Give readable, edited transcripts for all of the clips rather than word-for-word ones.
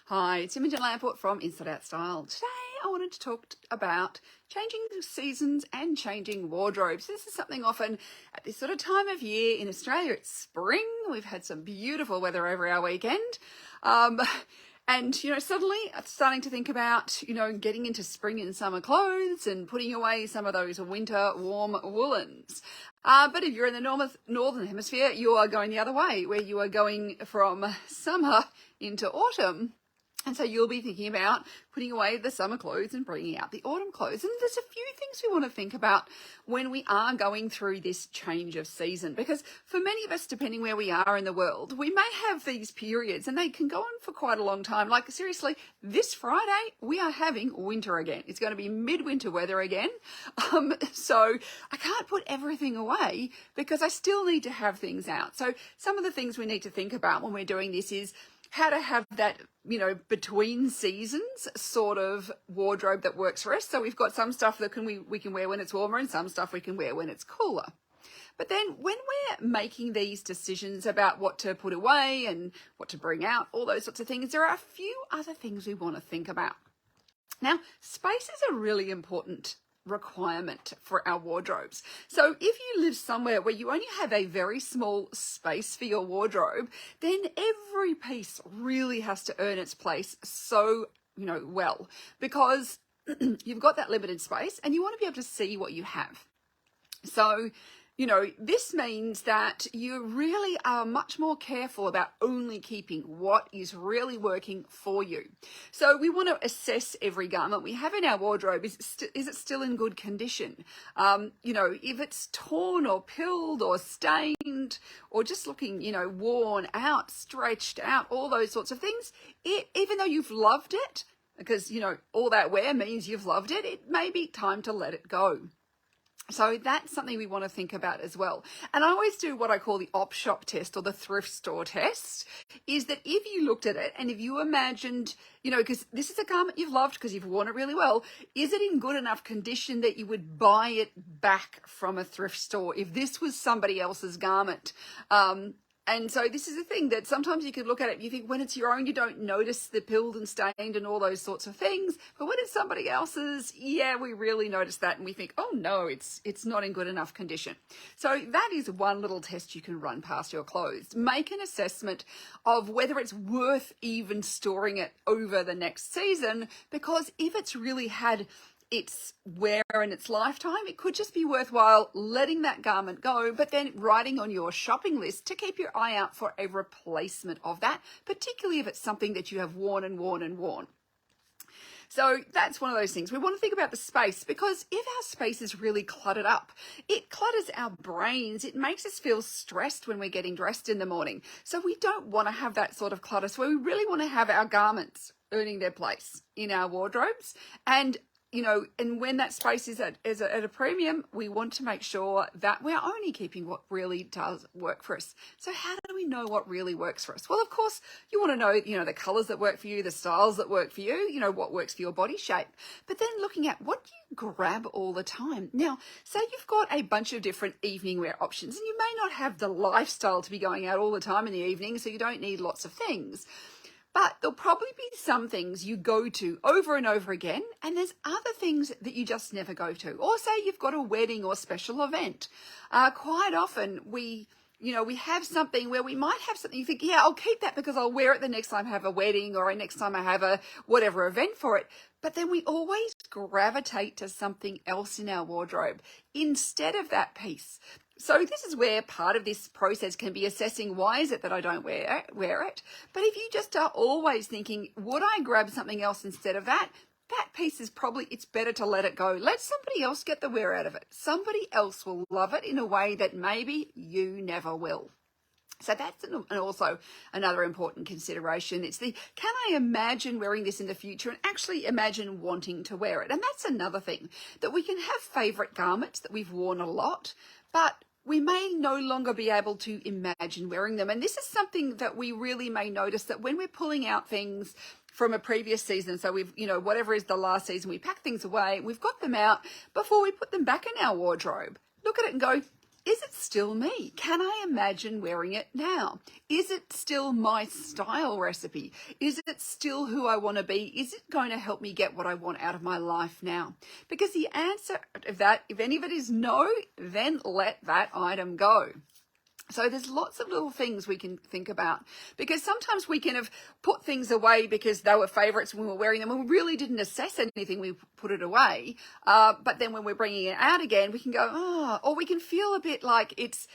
Hi, it's Imogen Lamport from Inside Out Style. Today I wanted to talk about changing seasons and changing wardrobes. This is something often at this sort of time of year. In Australia, it's spring. We've had some beautiful weather over our weekend. And, suddenly I'm starting to think about, getting into spring and summer clothes and putting away some of those winter warm woolens. But if you're in the northern hemisphere, you are going the other way, where you are going from summer into autumn. And so you'll be thinking about putting away the summer clothes and bringing out the autumn clothes. And there's a few things we want to think about when we are going through this change of season. Because for many of us, depending where we are in the world, we may have these periods and they can go on for quite a long time. Like seriously, this Friday, we are having winter again. It's going to be midwinter weather again. So I can't put everything away because I still need to have things out. So some of the things we need to think about when we're doing this is how to have that, between seasons sort of wardrobe that works for us. So we've got some stuff that we can wear when it's warmer and some stuff we can wear when it's cooler. But then when we're making these decisions about what to put away and what to bring out, all those sorts of things, there are a few other things we want to think about. Now, space is a really important requirement for our wardrobes. So if you live somewhere where you only have a very small space for your wardrobe, then every piece really has to earn its place so, well, because you've got that limited space and you want to be able to see what you have. So, this means that you really are much more careful about only keeping what is really working for you. So we want to assess every garment we have in our wardrobe. Is it still in good condition? If it's torn or pilled or stained or just looking, worn out, stretched out, all those sorts of things, even though you've loved it, because, all that wear means you've loved it, it may be time to let it go. So that's something we want to think about as well. And I always do what I call the op shop test or the thrift store test, is that if you looked at it and if you imagined, because this is a garment you've loved because you've worn it really well, is it in good enough condition that you would buy it back from a thrift store if this was somebody else's garment? And so this is the thing that sometimes you could look at it and you think when it's your own, you don't notice the pilled and stained and all those sorts of things. But when it's somebody else's, yeah, we really notice that and we think, oh no, it's not in good enough condition. So that is one little test you can run past your clothes. Make an assessment of whether it's worth even storing it over the next season, because if it's really had its wear in its lifetime, it could just be worthwhile letting that garment go, but then writing on your shopping list to keep your eye out for a replacement of that, particularly if it's something that you have worn and worn and worn. So that's one of those things. We want to think about the space, because if our space is really cluttered up, it clutters our brains. It makes us feel stressed when we're getting dressed in the morning. So we don't want to have that sort of clutter. So we really want to have our garments earning their place in our wardrobes. And and when that space is at a premium, we want to make sure that we're only keeping what really does work for us. So how do we know what really works for us? Well, of course, you want to know, the colors that work for you, the styles that work for you, what works for your body shape. But then looking at what do you grab all the time? Now, say you've got a bunch of different evening wear options, and you may not have the lifestyle to be going out all the time in the evening, so you don't need lots of things. But there'll probably be some things you go to over and over again, and there's other things that you just never go to. Or say you've got a wedding or special event. Quite often we have something where we might have something you think, yeah, I'll keep that because I'll wear it the next time I have a wedding or next time I have a whatever event for it. But then we always gravitate to something else in our wardrobe instead of that piece. So this is where part of this process can be assessing, why is it that I don't wear it? But if you just are always thinking, would I grab something else instead of that? That piece is it's better to let it go. Let somebody else get the wear out of it. Somebody else will love it in a way that maybe you never will. So that's also another important consideration. It's can I imagine wearing this in the future and actually imagine wanting to wear it? And that's another thing, that we can have favorite garments that we've worn a lot, but we may no longer be able to imagine wearing them. And this is something that we really may notice, that when we're pulling out things from a previous season, so we've, whatever is the last season, we pack things away, we've got them out before we put them back in our wardrobe. Look at it and go, is it still me? Can I imagine wearing it now? Is it still my style recipe? Is it still who I want to be? Is it going to help me get what I want out of my life now? Because the answer of that, if any of it is no, then let that item go. So there's lots of little things we can think about, because sometimes we can have put things away because they were favorites when we were wearing them and we really didn't assess anything, we put it away. But then when we're bringing it out again, we can go, oh, or we can feel a bit like it's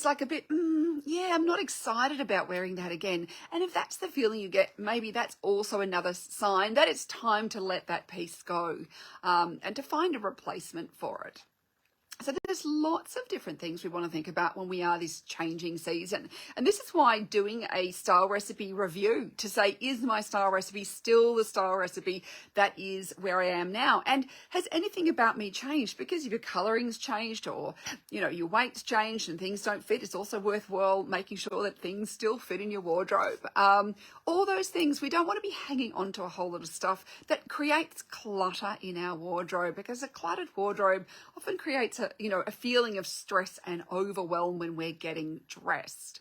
like a bit, yeah, I'm not excited about wearing that again. And if that's the feeling you get, maybe that's also another sign that it's time to let that piece go, and to find a replacement for it. So there's lots of different things we want to think about when we are this changing season. And this is why doing a style recipe review to say, is my style recipe still the style recipe that is where I am now? And has anything about me changed? Because if your coloring's changed, or, your weight's changed and things don't fit, it's also worthwhile making sure that things still fit in your wardrobe. All those things, we don't want to be hanging on to a whole lot of stuff that creates clutter in our wardrobe, because a cluttered wardrobe often creates a feeling of stress and overwhelm when we're getting dressed.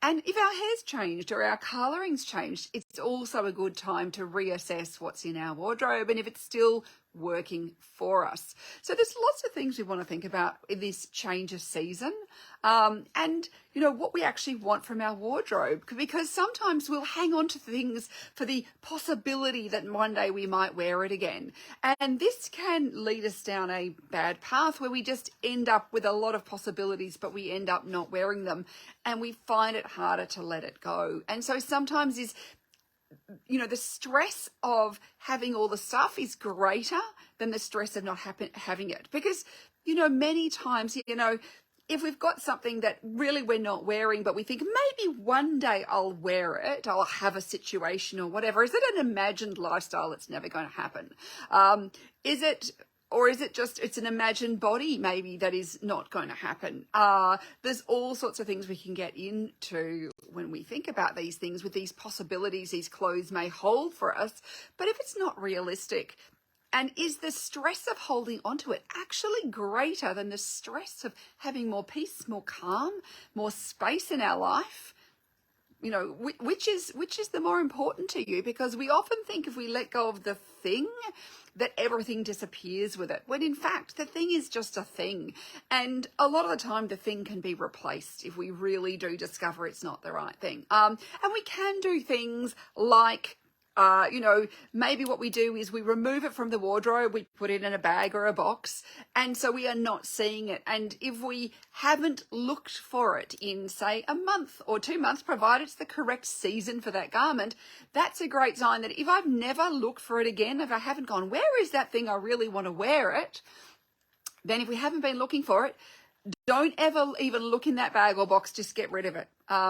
And if our hair's changed or our coloring's changed, it's also a good time to reassess what's in our wardrobe and if it's still working for us. So there's lots of things we want to think about in this change of season, and what we actually want from our wardrobe, because sometimes we'll hang on to things for the possibility that one day we might wear it again, and this can lead us down a bad path where we just end up with a lot of possibilities but we end up not wearing them, and we find it harder to let it go. And so sometimes the stress of having all the stuff is greater than the stress of not having it. Because, many times, if we've got something that really we're not wearing, but we think maybe one day I'll wear it, I'll have a situation or whatever, is it an imagined lifestyle that's never going to happen? Or is it just, it's an imagined body maybe that is not going to happen? There's all sorts of things we can get into when we think about these things, with these possibilities these clothes may hold for us. But if it's not realistic, and is the stress of holding onto it actually greater than the stress of having more peace, more calm, more space in our life? Which is the more important to you? Because we often think if we let go of the thing, that everything disappears with it, when in fact the thing is just a thing. And a lot of the time the thing can be replaced if we really do discover it's not the right thing. And we can do things like, maybe what we do is we remove it from the wardrobe, we put it in a bag or a box, and so we are not seeing it. And if we haven't looked for it in, say, a month or 2 months, provided it's the correct season for that garment, that's a great sign that if I've never looked for it again, if I haven't gone, where is that thing I really want to wear it, then if we haven't been looking for it, don't ever even look in that bag or box, just get rid of it.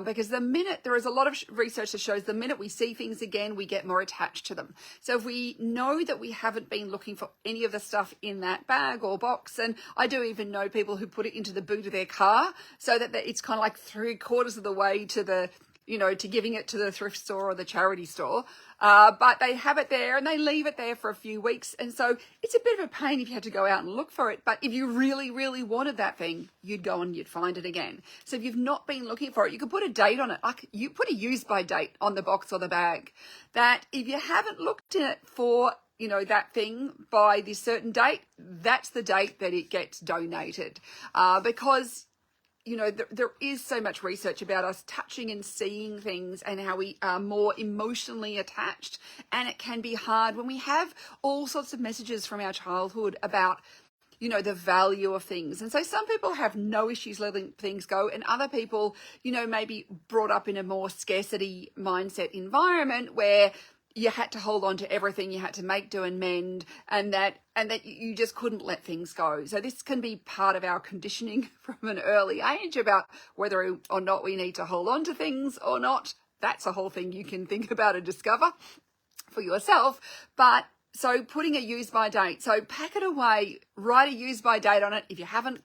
Because the minute, there is a lot of research that shows the minute we see things again, we get more attached to them. So if we know that we haven't been looking for any of the stuff in that bag or box, and I do even know people who put it into the boot of their car so that it's kind of like 3/4 of the way to the, to giving it to the thrift store or the charity store. But they have it there and they leave it there for a few weeks. And so it's a bit of a pain if you had to go out and look for it. But if you really, really wanted that thing, you'd go and you'd find it again. So if you've not been looking for it, you could put a date on it. Like you put a use by date on the box or the bag, that if you haven't looked in it for, that thing by this certain date, that's the date that it gets donated. Because there is so much research about us touching and seeing things and how we are more emotionally attached. And it can be hard when we have all sorts of messages from our childhood about, the value of things. And so some people have no issues letting things go, and other people, maybe brought up in a more scarcity mindset environment where you had to hold on to everything, you had to make, do and mend, and that you just couldn't let things go. So this can be part of our conditioning from an early age about whether or not we need to hold on to things or not. That's a whole thing you can think about and discover for yourself. But so putting a use by date, so pack it away, write a use by date on it. If you haven't,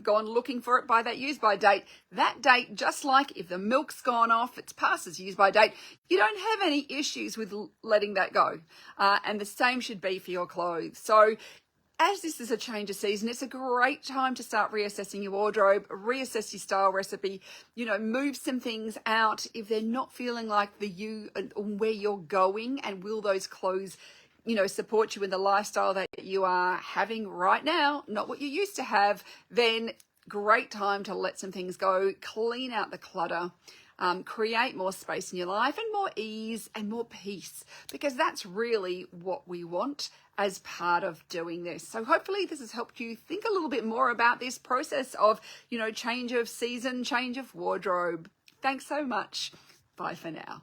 gone looking for it by that use by date, that date, just like if the milk's gone off, it's past its use by date, you don't have any issues with letting that go. And the same should be for your clothes. So as this is a change of season, it's a great time to start reassessing your wardrobe, reassess your style recipe, move some things out if they're not feeling like the you and where you're going, and will those clothes support you in the lifestyle that you are having right now, not what you used to have. Then great time to let some things go, clean out the clutter, create more space in your life and more ease and more peace, because that's really what we want as part of doing this. So hopefully this has helped you think a little bit more about this process of, change of season, change of wardrobe. Thanks so much. Bye for now.